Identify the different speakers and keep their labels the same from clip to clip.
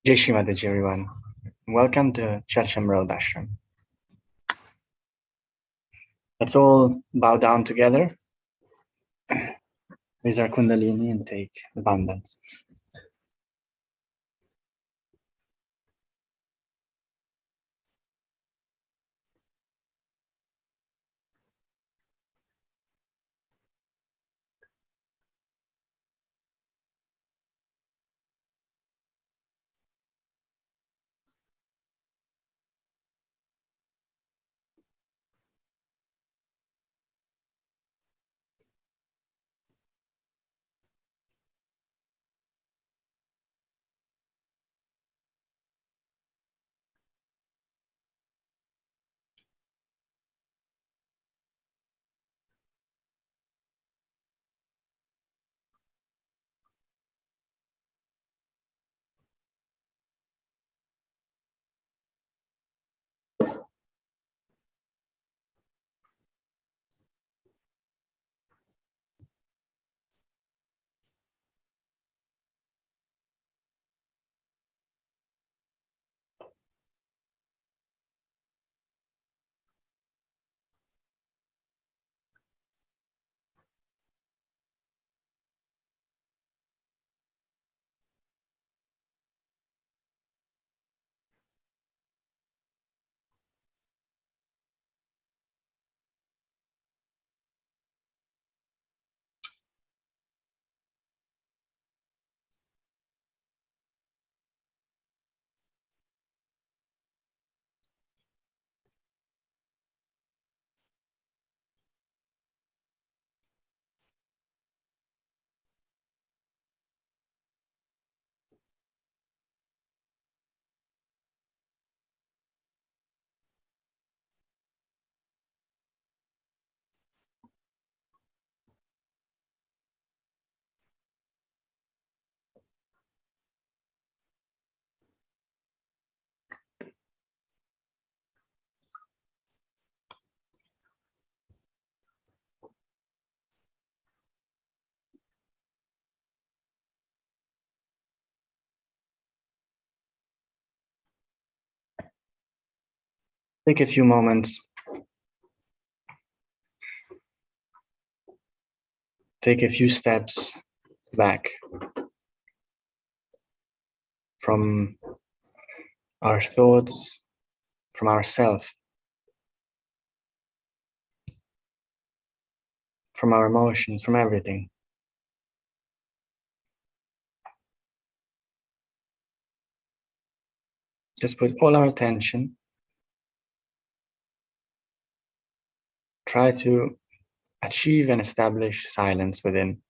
Speaker 1: Jai Shri Mataji, everyone. Welcome to Chachamral Ashram. Let's all bow down together. Raise our Kundalini and take abundance. Take a few moments. Take a few steps back from our thoughts, from ourself, from our emotions, from everything. Just put all our attention. Try to achieve and establish silence within.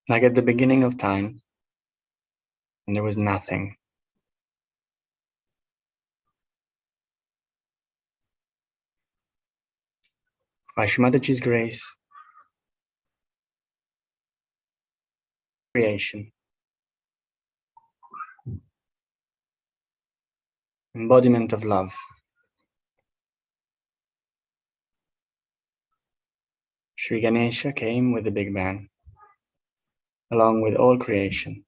Speaker 1: Like at the beginning of time, and there was nothing. By Shri Mataji's grace, creation, embodiment of love. Sri Ganesha came with the Big Bang, along with all creation,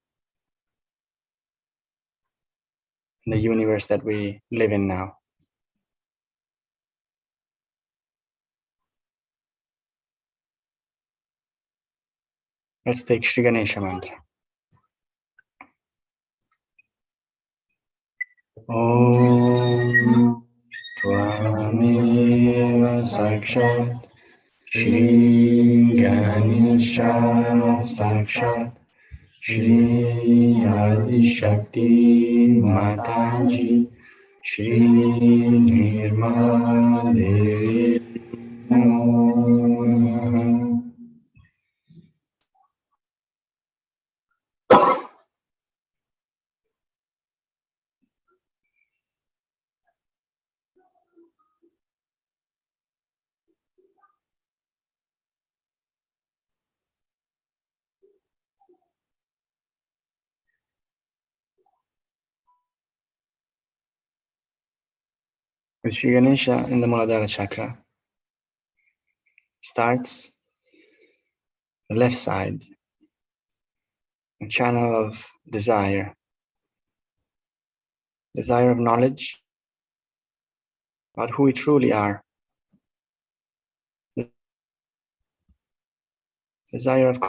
Speaker 1: the universe that we live in now. Let's take Shri Ganesha mantra. Om Tvameva Sakshat Shri Ganesha Sakshat Shri Adi Shakti Mataji Shri Nirmala Devi Namo Namaha. With Shri Ganesha in the Muladhara chakra, starts the left side, a channel of desire of knowledge about who we truly are, desire of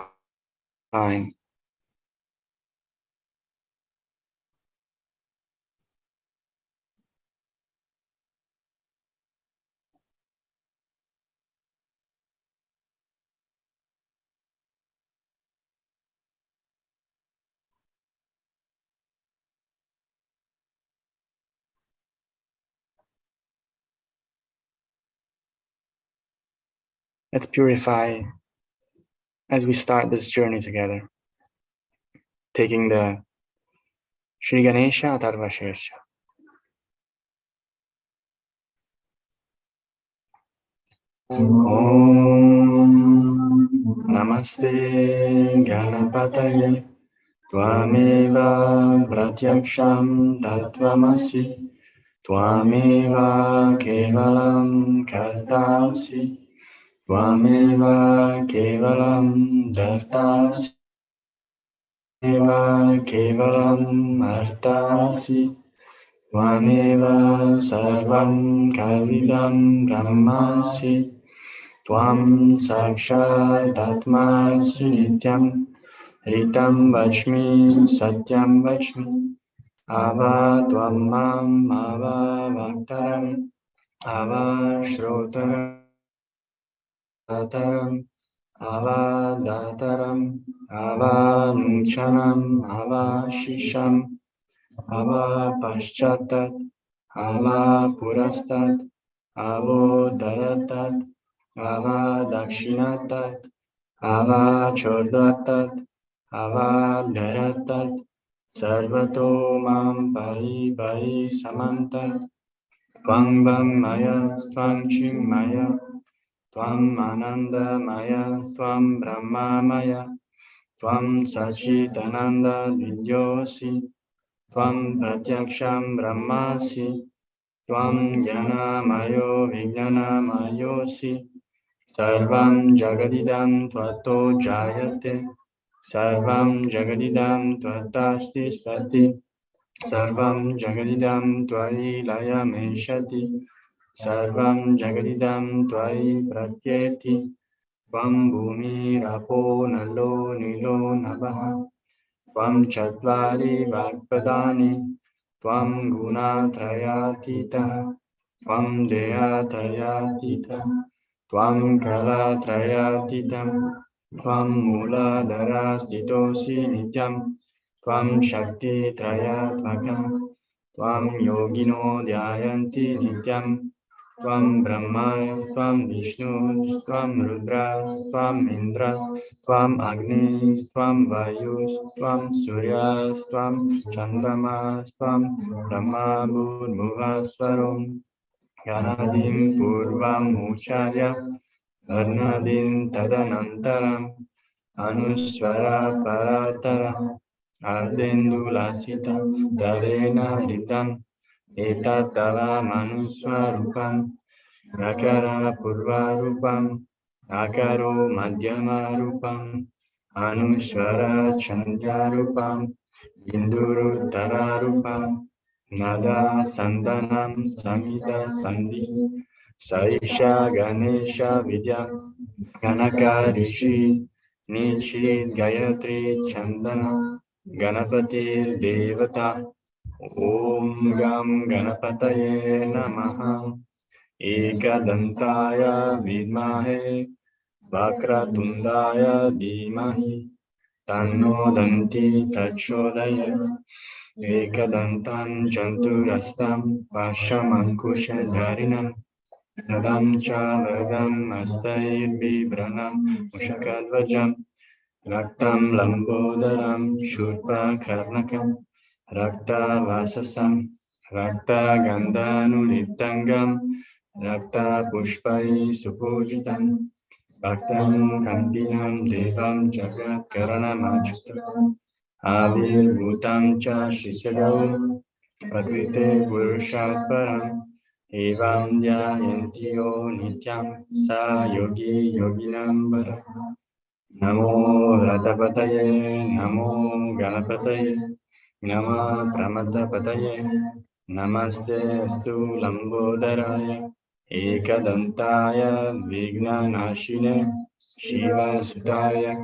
Speaker 1: time. Let's purify as we start this journey together, taking the Shri Ganesha Atharva Shirsha. Om Namaste Ganapataye Tvameva Pratyaksham Tattvamasi Tvameva Kevalam Kartasi Tvameva Kevalam Dartasi Tvameva Kevalam Artasi Tvameva Sarvam Kalvidam Brahmasi Tvam Sakshat Atmasi Nityam Ritam Vachmi Satyam Vachmi Ava Tvam Mam Ava Vaktaram Ava Shrotaram Ava Dataram Ava Nuchanam Ava Shisham Ava Paschattat Ava Purastat Avo Daratat Ava Dakshinatat Ava Choddatat Ava Dharatat Sarvato Mam Pari Pari Samantat Tvang Bang Maya Tvang Ching Maya Tvam Ananda Maya Tvam Brahma Maya Tvam Sachidananda Vidyosi Tvam Pratyaksham Brahmasi Tvam Jnana Mayo Vijnana Mayosi Sarvam Jagadidam Tvato Jayate Sarvam Jagadidam Tvatasti Stati Sarvam Jagadidam Tvai Laya Meshati Sarvam Jagadidam Tvai Pratyeti Tvam Bhumi Rapo Nalo Nilo Nabaha Tvam Chatvari Vakpadani Tvam Gunatrayatita Tvam Deyatrayatita Tvam Kalatrayatitam Tvam Muladhara Stitosi Nityam Tvam Shakti Trayatmaka Tvam Yogino Dhyayanti Nityam Tvam Brahma, Tvam Vishnu, Tvam Rudra, Tvam Indra, Tvam Agni, Tvam Vayu, Tvam Surya, Tvam Chandrama, Tvam Brahma Bhurmuvasvaram, Ganadim Purvam Ucharya, Varnadim Tadanantaram, Anuswara Parataram, Ardendulasita, Tarena Ritam, Etatava Manuswarupam, Akara Purvarupam, Akaro Madhyamarupam, Anuswara Chandrarupam, Induru Tararupam, Nada Sandanam Samhita Sandhi, Saisha Ganesha Vidya, Ganaka Rishi, Nishit Gayatri Chandana Ganapati Devata Om Gam Ganapataye Namaha Ekadantaya Vidmahe Vakratundaya Dhimahi Tanno Danti Prachodayat Ekadantam Chanturastam Vashamankushadharinam Nadam Chaladam Astayir Vibranam Mushakadvajam Raktam Lambodaram Shurpa Karnakam Rakta Vasasam Rakta Gandhanulitangam Rakta Pushpai Supujitam Bhaktam Kandinam Devam Jagat Karanam Achutam Avir Bhutam Cha Shishyagam Prakrite Purushat Param Evam Dhyantiyo Nityam Sa Yogi Yoginam Varam Namo Radhapataye, Namo Ganapataye, Nama Pramatapataye, Namaste Astu Lambodharaya, Ekadantaya Vignanashine, Shiva Sutaya,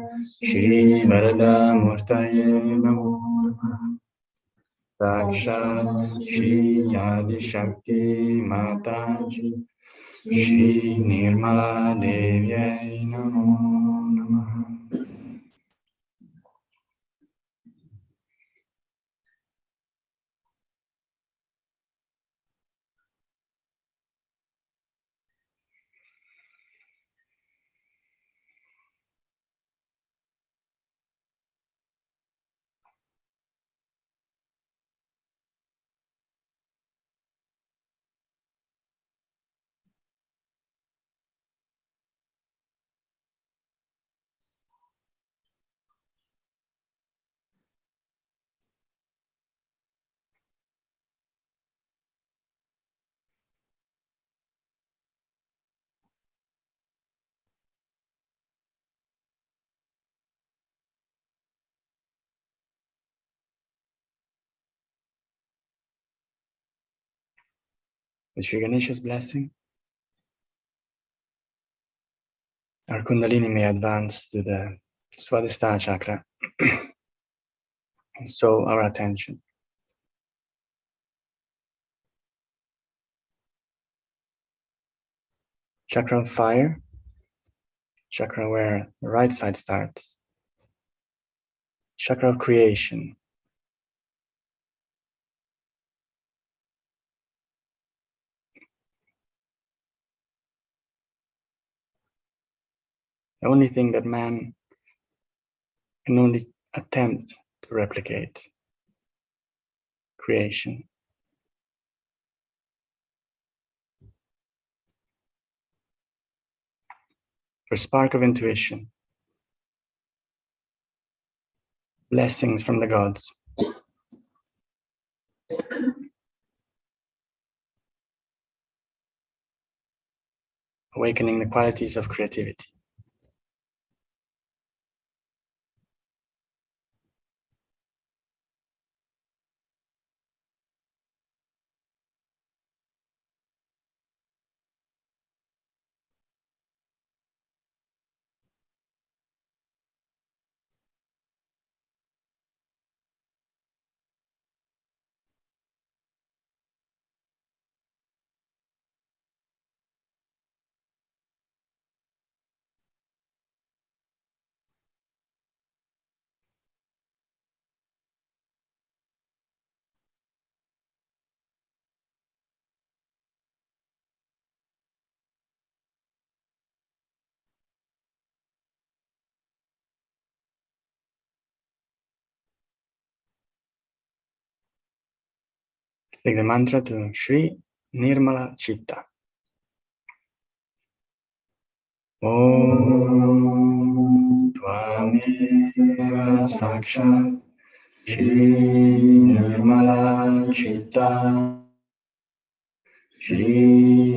Speaker 1: Shri Varada Murtaye Namo Sakshat Shri Yadi Shakti Mataji, Shri Nirmala Devyai Namo Namaha. With Sri Ganesha's blessing, our Kundalini may advance to the Swadhisthana chakra. And so our attention. Chakra of fire, chakra where the right side starts. Chakra of creation. The only thing that man can only attempt to replicate. Creation. For spark of intuition. Blessings from the gods. Awakening the qualities of creativity. Take the mantra to Shri Nirmala Chitta. Om Tvameva Sakshat Shri Nirmala Chitta Shri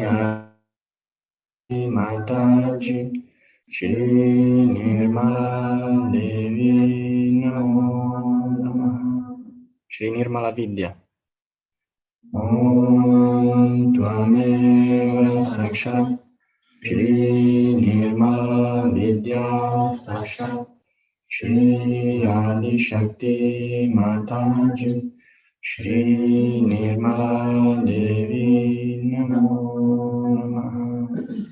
Speaker 1: Mataji Shri Nirmala Devi Namo Namah. Shri Nirmala Vidya. Om Tvameva Sakshat Shri Nirmala Vidya Sakshat Shri Adi Shakti Mataji, Shri Nirmala Devi Namo Namaha.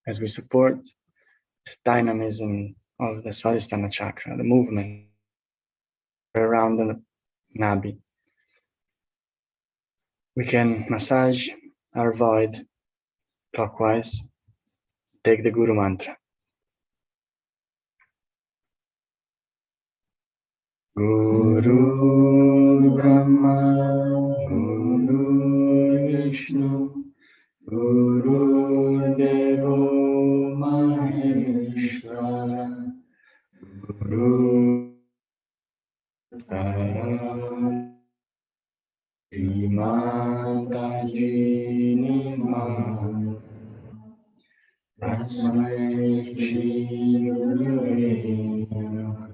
Speaker 1: As we support this dynamism of the Swadhisthana chakra, the movement around the Nabi, we can massage our void clockwise, take the Guru Mantra. Guru Brahma, Guru Vishnu, Guru Devo Maheshwara, Guru Taram, Mataji Nirmala, Tasmai Shri Gurave Namaha.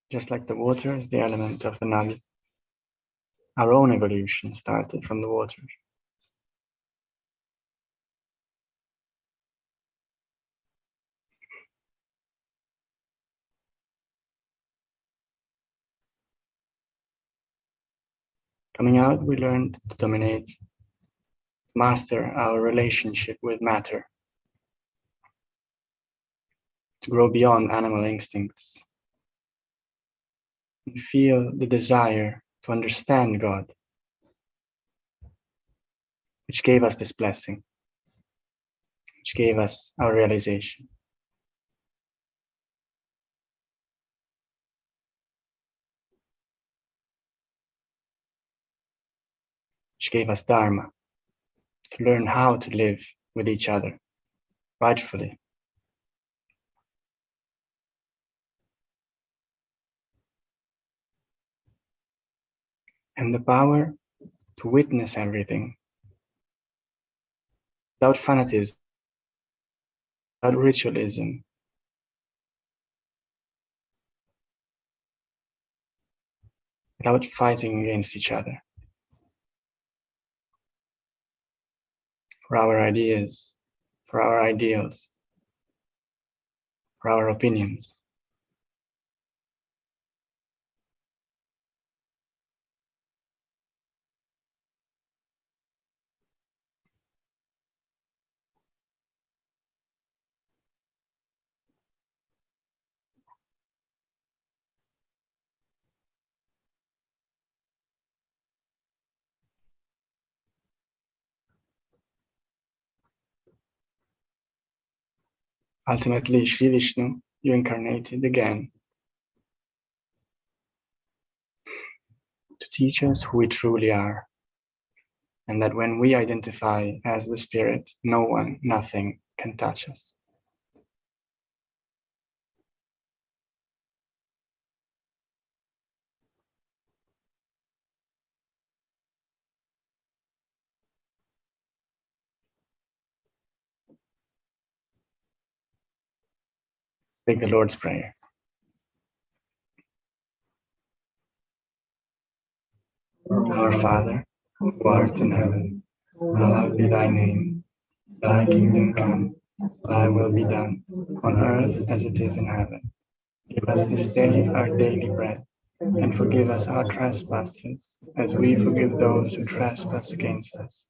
Speaker 1: Just like the water is the element of the Nabi, our own evolution started from the water. Coming out, we learned to dominate, master our relationship with matter, to grow beyond animal instincts, and feel the desire to understand God, which gave us this blessing, which gave us our realization, which gave us Dharma, to learn how to live with each other rightfully. And the power to witness everything without fanatism, without ritualism, without fighting against each other, for our ideas, for our ideals, for our opinions. Ultimately, Sri Vishnu you incarnated again to teach us who we truly are, and that when we identify as the Spirit, no one, nothing can touch us. Take the Lord's Prayer. Our Father, who art in heaven, hallowed be thy name. Thy kingdom come, thy will be done, on earth as it is in heaven. Give us this day our daily bread, and forgive us our trespasses, as we forgive those who trespass against us.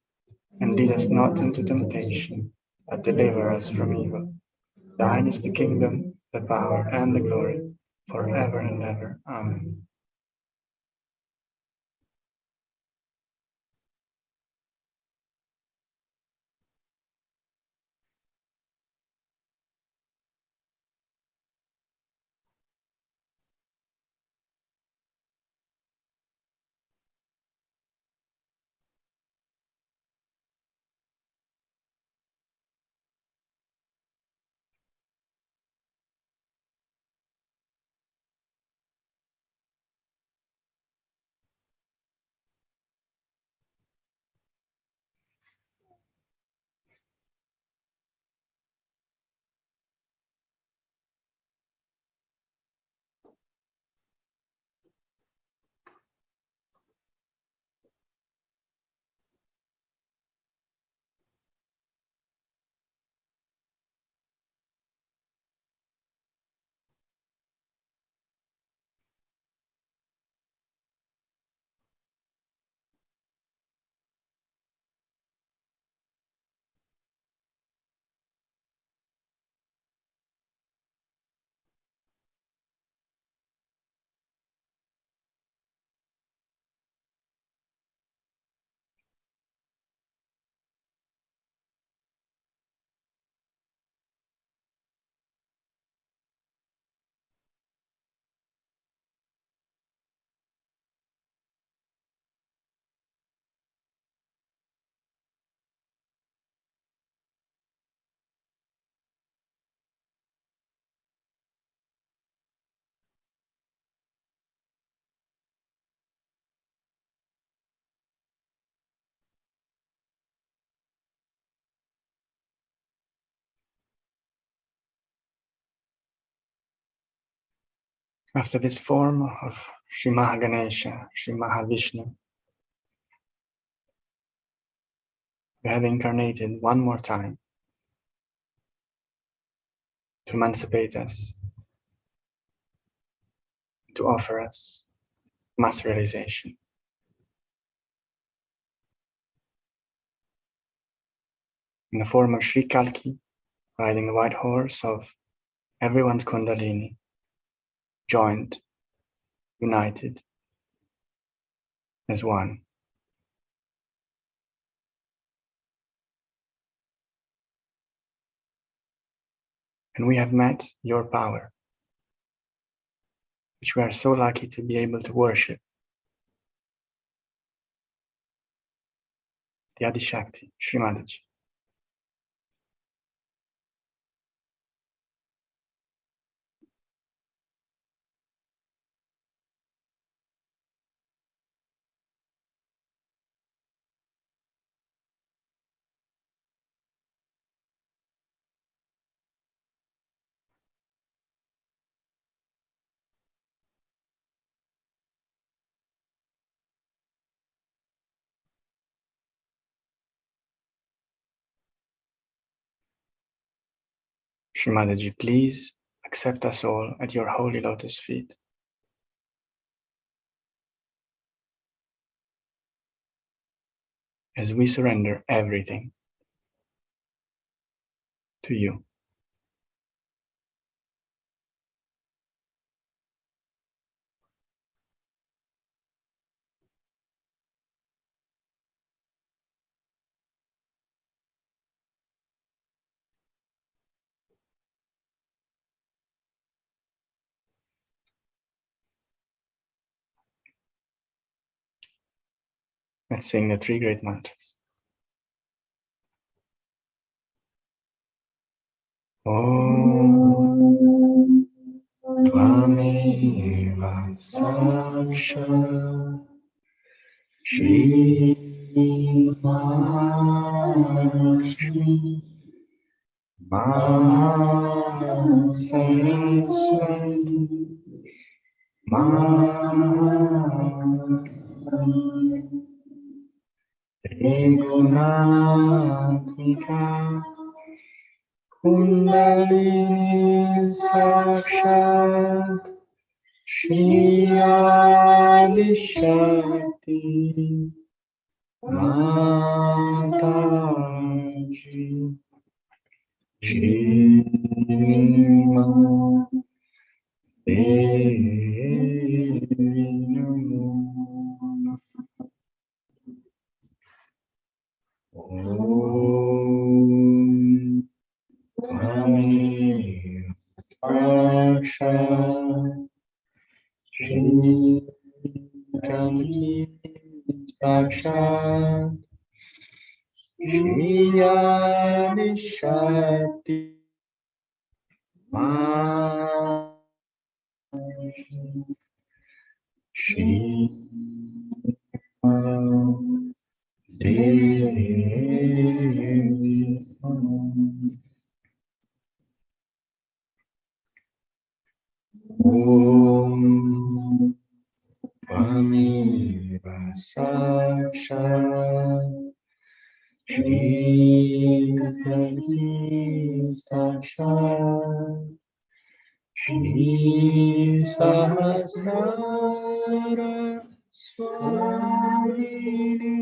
Speaker 1: And lead us not into temptation, but deliver us from evil. Thine is the kingdom, the power, and the glory, forever and ever. Amen. After this form of Sri Mahaganesha, Sri Mahavishnu, we have incarnated one more time to emancipate us, to offer us mass realization. In the form of Sri Kalki, riding the white horse of everyone's Kundalini, joined, united as one. And we have met your power, which we are so lucky to be able to worship, the Adishakti, Sri Mataji. Sri Mataji, please accept us all at your holy lotus feet. As we surrender everything to you. Let's sing the three great mantras. Om Tvameva Sakshat Shri Mahashri Mahasaraswati Regunathika Kundalini Sakshat Shri Adi Shakti Mataji Shri Devi Namo Om Tvameva Sakshat Shri Kanki Sakshat Shri Adi Shakti Shri Devi Om Tvameva Sakshat Shri Kanki Sakshat Shri Sahasrara Swamini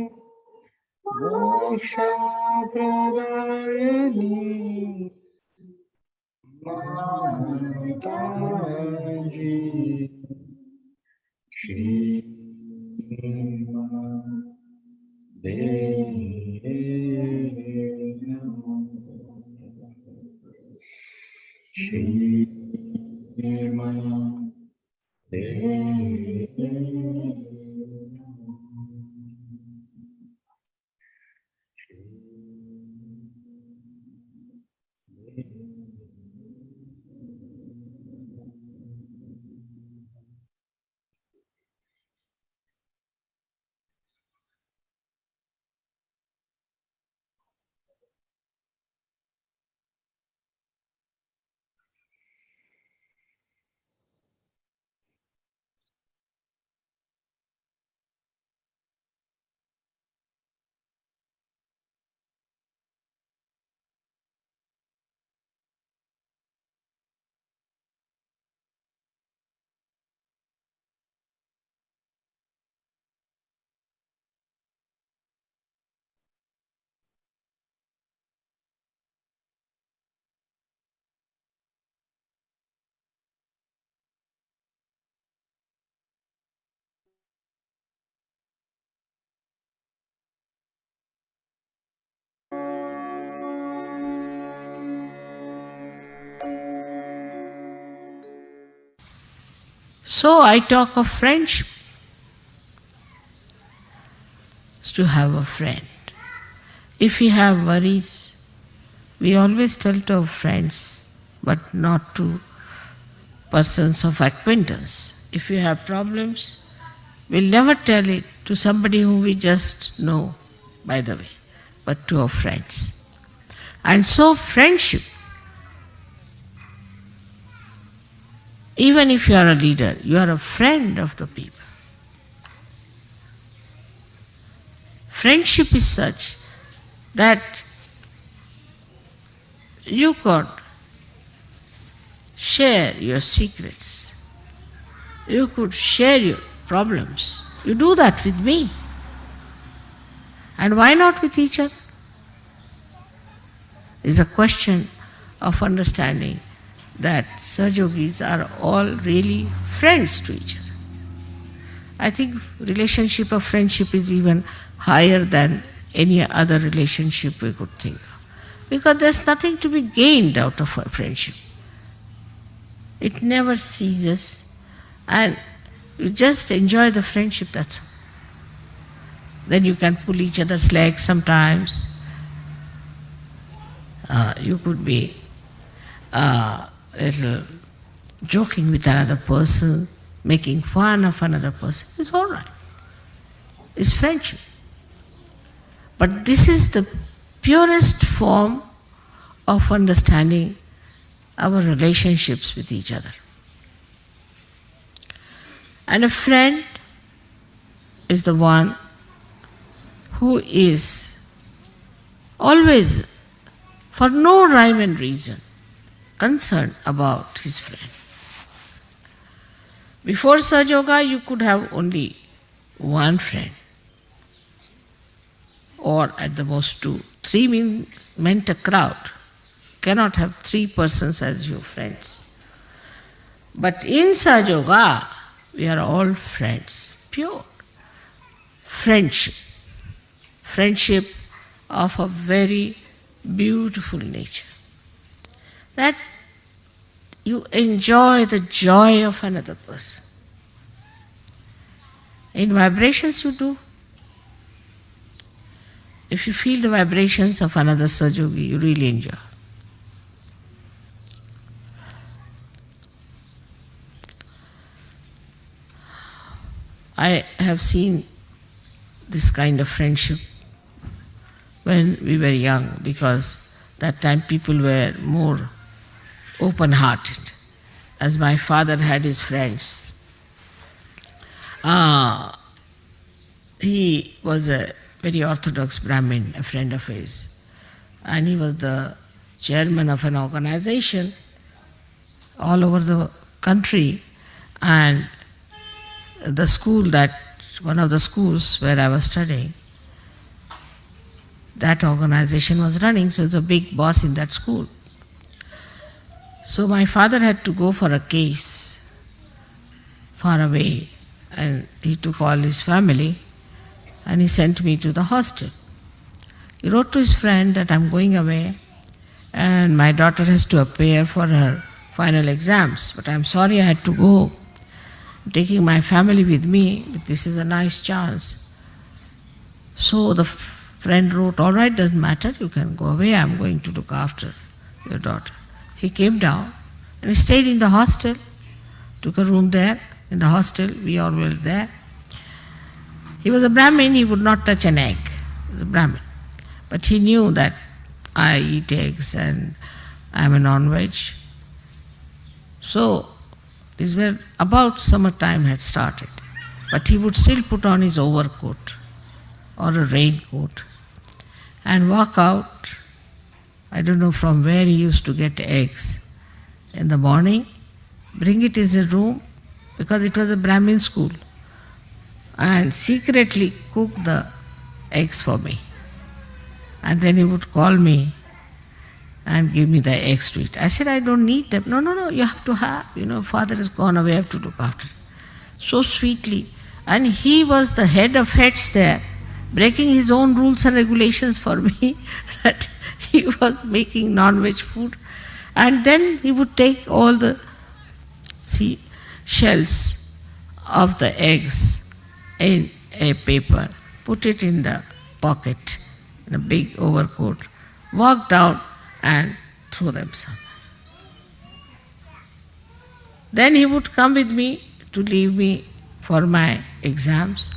Speaker 1: Moksha Pradayani Mataji Shri Devi Namo Shri
Speaker 2: So I talk of friendship. It's to have a friend. If we have worries, we always tell to our friends, but not to persons of acquaintance. If we have problems, we'll never tell it to somebody whom we just know, by the way, but to our friends. And so friendship, even if you are a leader, you are a friend of the people. Friendship is such that you could share your secrets. You could share your problems. You do that with me. And why not with each other? It's a question of understanding that Sahajogis are all really friends to each other. I think relationship of friendship is even higher than any other relationship we could think of. Because there's nothing to be gained out of a friendship. It never ceases, and you just enjoy the friendship, that's all. Then you can pull each other's legs sometimes. You could be little joking with another person, making fun of another person. It's all right. It's friendship. But this is the purest form of understanding our relationships with each other. And a friend is the one who is always, for no rhyme and reason, concerned about his friend. Before Sahaja Yoga, you could have only one friend, or at the most two. Three meant a crowd. Cannot have three persons as your friends. But in Sahaja Yoga, we are all friends, pure friendship. Friendship of a very beautiful nature. That you enjoy the joy of another person. In vibrations you do. If you feel the vibrations of another Sahaja Yogi, you really enjoy. I have seen this kind of friendship when we were young, because that time people were more open-hearted. As my father had his friends, he was a very orthodox Brahmin, a friend of his, and he was the chairman of an organization all over the country, and the school one of the schools where I was studying, that organization was running, so he was a big boss in that school. So my father had to go for a case far away, and he took all his family and he sent me to the hostel. He wrote to his friend that I'm going away and my daughter has to appear for her final exams, but I'm sorry I had to go. I'm taking my family with me, but this is a nice chance. So the friend wrote, all right, doesn't matter, you can go away, I'm going to look after your daughter. He came down and he stayed in the hostel, took a room there in the hostel, we all were there. He was a Brahmin, he would not touch an egg. He was a Brahmin. But he knew that I eat eggs and I'm a non-veg. So, this were about summertime had started. But he would still put on his overcoat or a raincoat and walk out. I don't know from where he used to get eggs in the morning, bring it in his room, because it was a Brahmin school, and secretly cook the eggs for me. And then he would call me and give me the eggs to eat. I said, I don't need them. No, you have to have. Father has gone away, I have to look after. So sweetly. And he was the head of heads there, breaking his own rules and regulations for me, that he was making non-veg food. And then he would take all the shells of the eggs in a paper, put it in the pocket, in a big overcoat, walk down and throw them somewhere. Then he would come with me to leave me for my exams.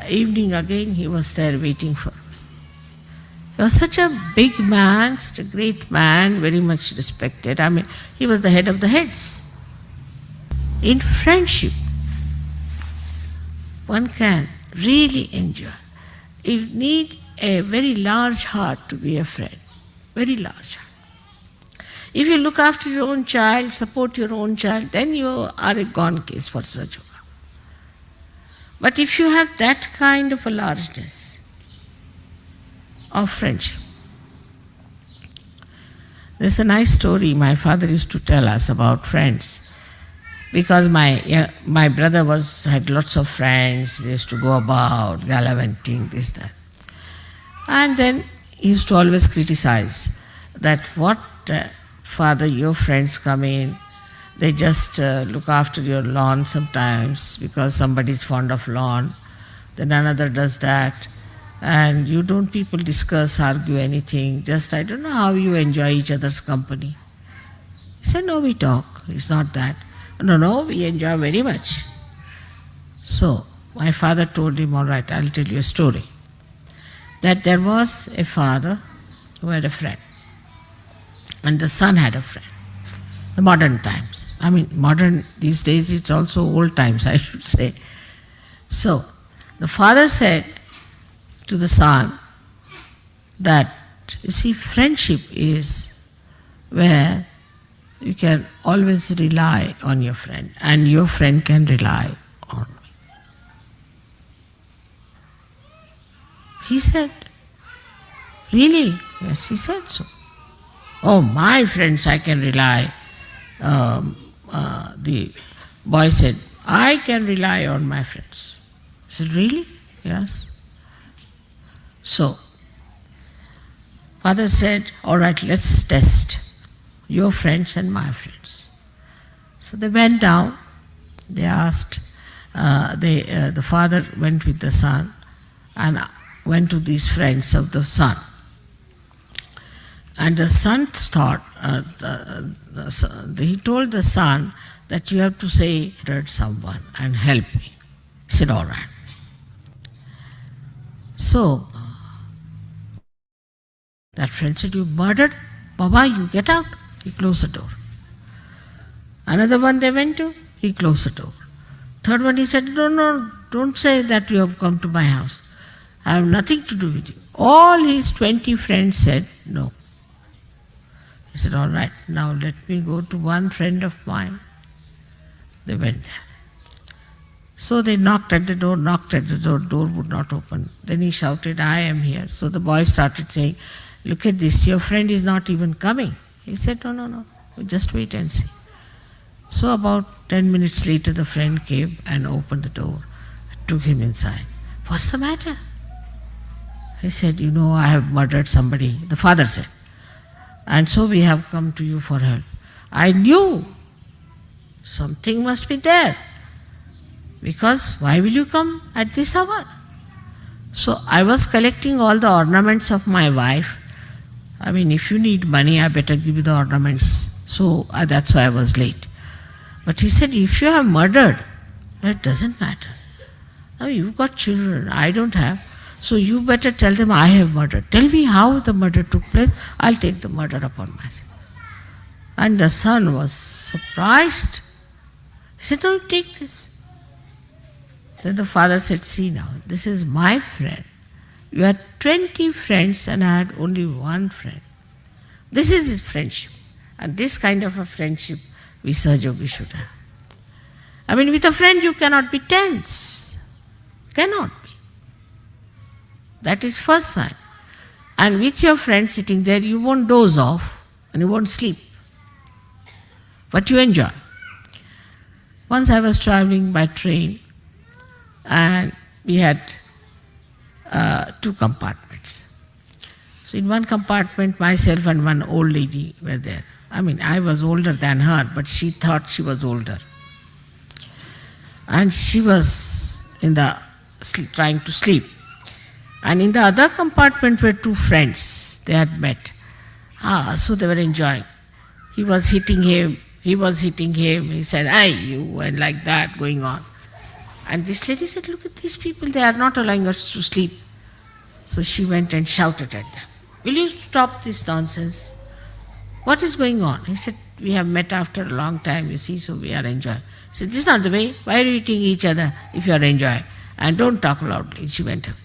Speaker 2: Evening again he was there waiting for me. He was such a big man, such a great man, very much respected. He was the head of the heads. In friendship, one can really enjoy. You need a very large heart to be a friend, very large heart. If you look after your own child, support your own child, then you are a gone case for Sahaja Yoga. But if you have that kind of a largeness of friendship, there's a nice story my father used to tell us about friends. Because my brother had lots of friends, they used to go about, gallivanting, this, that. And then he used to always criticize that father, your friends come in, they just look after your lawn sometimes because somebody is fond of lawn, then another does that, and you don't people discuss, argue anything, just I don't know how you enjoy each other's company. He said, no, we talk, it's not that. No, we enjoy very much. So my father told him, all right, I'll tell you a story. That there was a father who had a friend, and the son had a friend. The modern times. I mean, modern, these days it's also old times, I should say. So, the father said to the son that, you see, friendship is where you can always rely on your friend, and your friend can rely on me. He said, really? Yes, he said so. Oh, my friends I can rely. The boy said, I can rely on my friends. I said, really? Yes. So, father said, all right, let's test your friends and my friends. So they went down, they asked, the father went with the son and went to these friends of the son. And the son thought, he told the son that you have to say, murdered someone and help me. He said, all right. So, that friend said, you murdered? Baba, you get out. He closed the door. Another one they went to, he closed the door. Third one he said, no, don't say that you have come to my house. I have nothing to do with you. All his 20 friends said, no. He said, all right, now let me go to one friend of mine. They went there. So they knocked at the door, door would not open. Then he shouted, I am here. So the boy started saying, look at this, your friend is not even coming. He said, no, just wait and see. So about 10 minutes later, the friend came and opened the door, took him inside. What's the matter? He said, I have murdered somebody. The father said. And so we have come to you for help. I knew something must be there. Because why will you come at this hour? So I was collecting all the ornaments of my wife. I mean, if you need money, I better give you the ornaments. So that's why I was late. But he said, if you have murdered, that doesn't matter. Now you've got children, I don't have. So you better tell them I have murdered. Tell me how the murder took place. I'll take the murder upon myself. And the son was surprised. He said, no, take this. Then the father said, see now, this is my friend. You had 20 friends and I had only one friend. This is his friendship. And this kind of a friendship we Sahaja should have. I mean, with a friend you cannot be tense. Cannot be. That is first sign. And with your friend sitting there, you won't doze off and you won't sleep. But you enjoy. Once I was traveling by train and we had 2 compartments. So in one compartment, myself and one old lady were there. I mean, I was older than her, but she thought she was older. And she was trying to sleep. And in the other compartment were 2 friends. They had met. So they were enjoying. He was hitting him. He said, hey, you, and like that going on. And this lady said, look at these people, they are not allowing us to sleep. So she went and shouted at them, will you stop this nonsense? What is going on? He said, we have met after a long time, you see, so we are enjoying. He said, this is not the way. Why are you eating each other if you are enjoying? And don't talk loudly. She went away.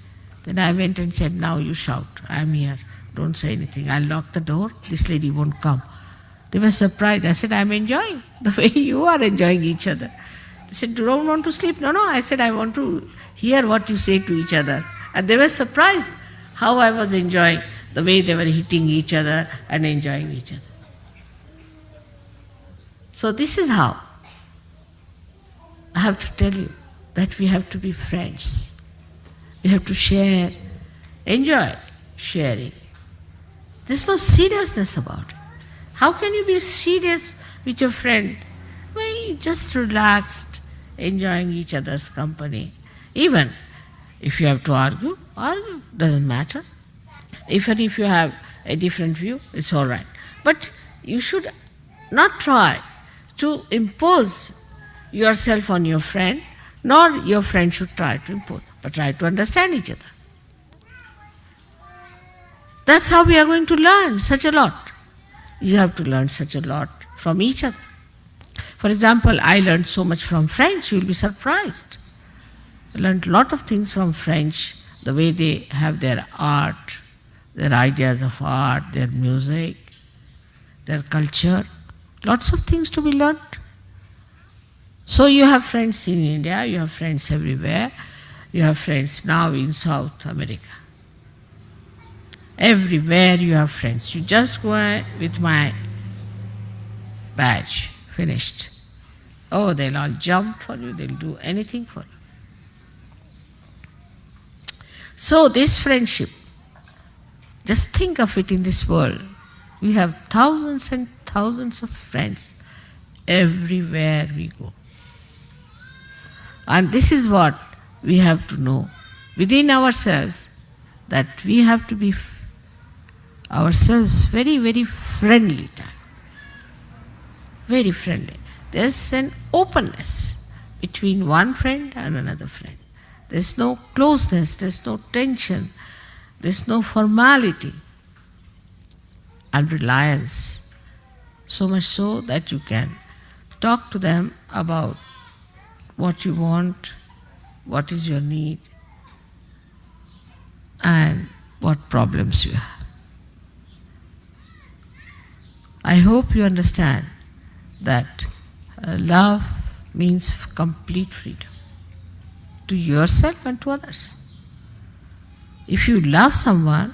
Speaker 2: Then I went and said, now you shout. I am here. Don't say anything. I'll lock the door. This lady won't come. They were surprised. I said, I'm enjoying the way you are enjoying each other. They said, you don't want to sleep? No. I said, I want to hear what you say to each other. And they were surprised how I was enjoying the way they were hitting each other and enjoying each other. So this is how I have to tell you that we have to be friends. We have to share, enjoy sharing. There's no seriousness about it. How can you be serious with your friend? Well, you just relaxed, enjoying each other's company. Even If you have to argue, argue, doesn't matter. Even if you have a different view, it's all right. But you should not try to impose yourself on your friend, nor your friend should try to impose, but try to understand each other. That's how we are going to learn such a lot. You have to learn such a lot from each other. For example, I learned so much from French, you will be surprised. I learned a lot of things from French, the way they have their art, their ideas of art, their music, their culture. Lots of things to be learned. So you have friends in India, you have friends everywhere, you have friends now in South America. Everywhere you have friends. You just go with my badge, finished. Oh, they'll all jump for you, they'll do anything for you. So this friendship, just think of it in this world. We have thousands and thousands of friends everywhere we go. And this is what we have to know within ourselves, that we have to be ourselves very, very friendly type. Very friendly. There's an openness between one friend and another friend. There's no closeness, there's no tension, there's no formality and reliance. So much so that you can talk to them about what you want, what is your need, and what problems you have. I hope you understand that love means complete freedom to yourself and to others. If you love someone,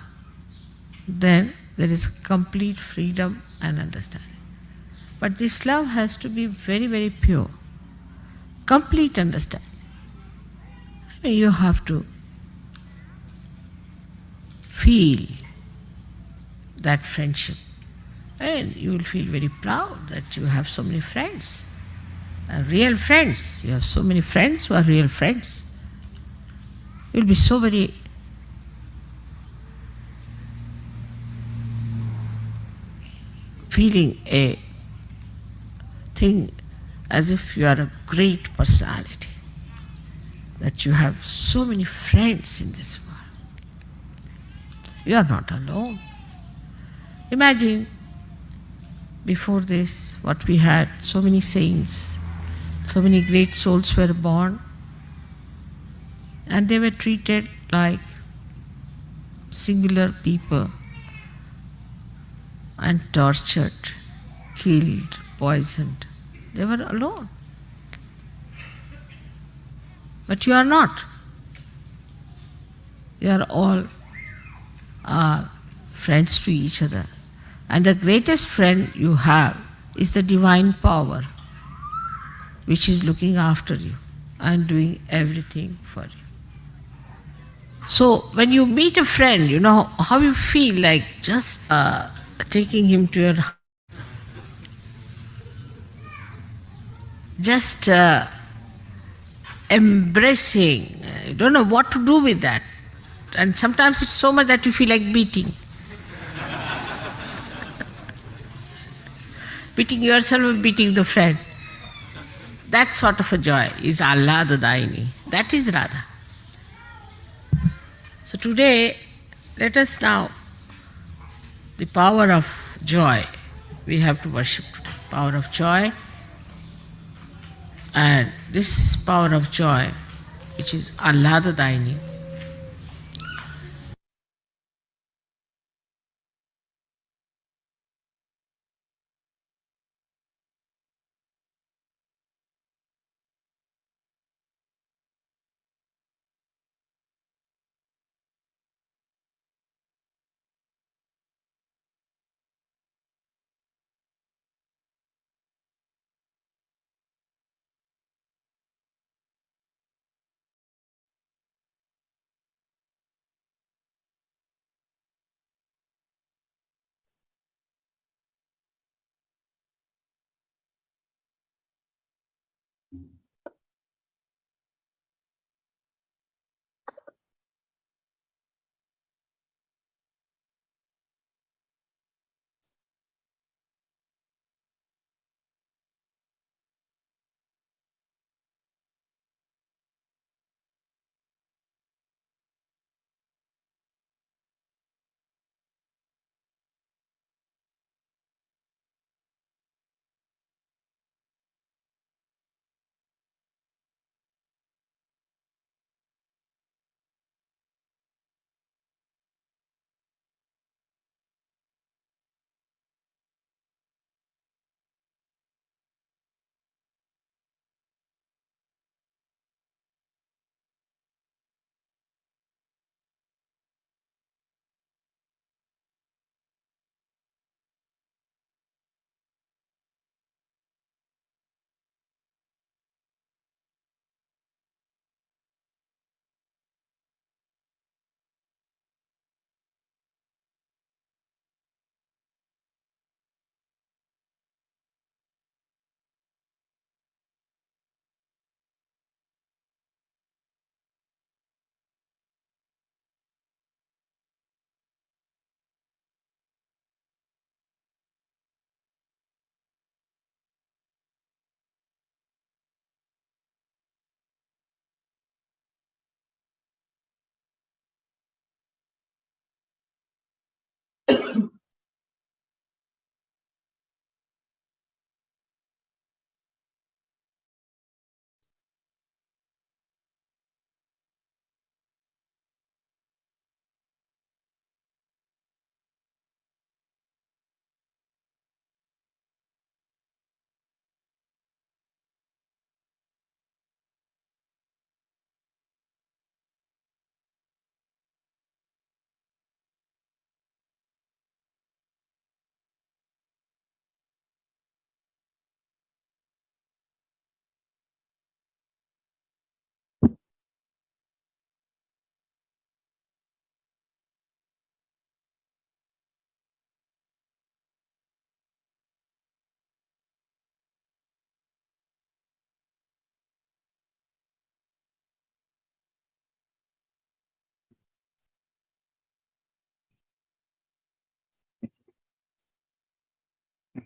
Speaker 2: then there is complete freedom and understanding. But this love has to be very, very pure, complete understanding. You have to feel that friendship, and you will feel very proud that you have so many friends, real friends. You have so many friends who are real friends. You will be so very feeling a thing as if you are a great personality, that you have so many friends in this world. You are not alone. Imagine before this what we had, so many saints, so many great souls were born, and they were treated like singular people and tortured, killed, poisoned. They were alone. But you are not. You are all friends to each other. And the greatest friend you have is the divine power, which is looking after you and doing everything for you. So when you meet a friend, you know how you feel, like just taking him to your, just embracing. You don't know what to do with that. And sometimes it's so much that you feel like beating. Beating yourself and beating the friend. That sort of a joy is Ahladadaini. That is Radha. So today, let us now, the power of joy, we have to worship today. Power of joy. And this power of joy, which is Ahladadaini,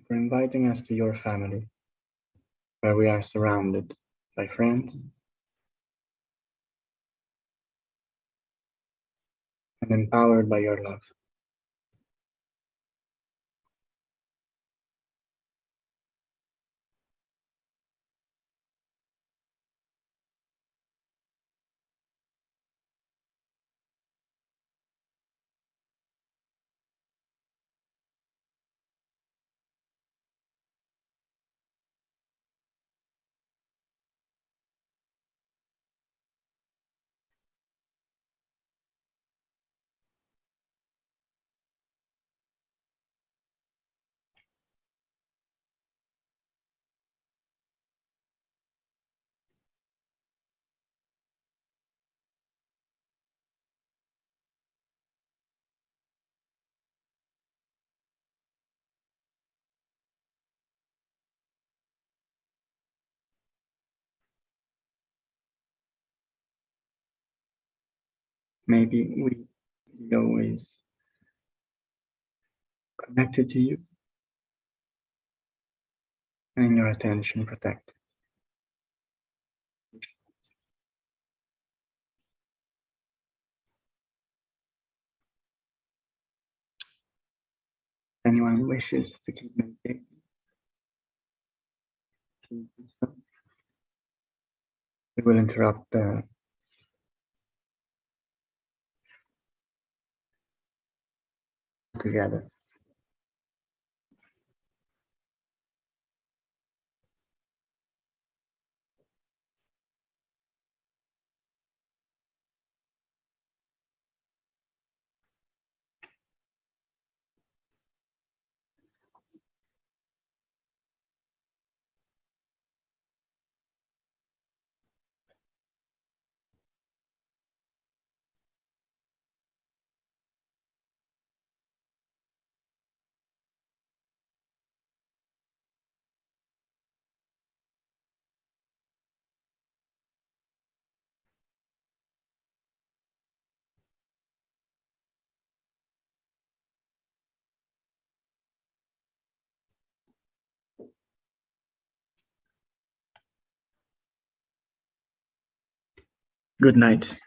Speaker 1: for inviting us to your family, where we are surrounded by friends and empowered by your love. Maybe we be always connected to you and your attention protected. If anyone wishes to keep meditating, please do so. We will interrupt together. Good night.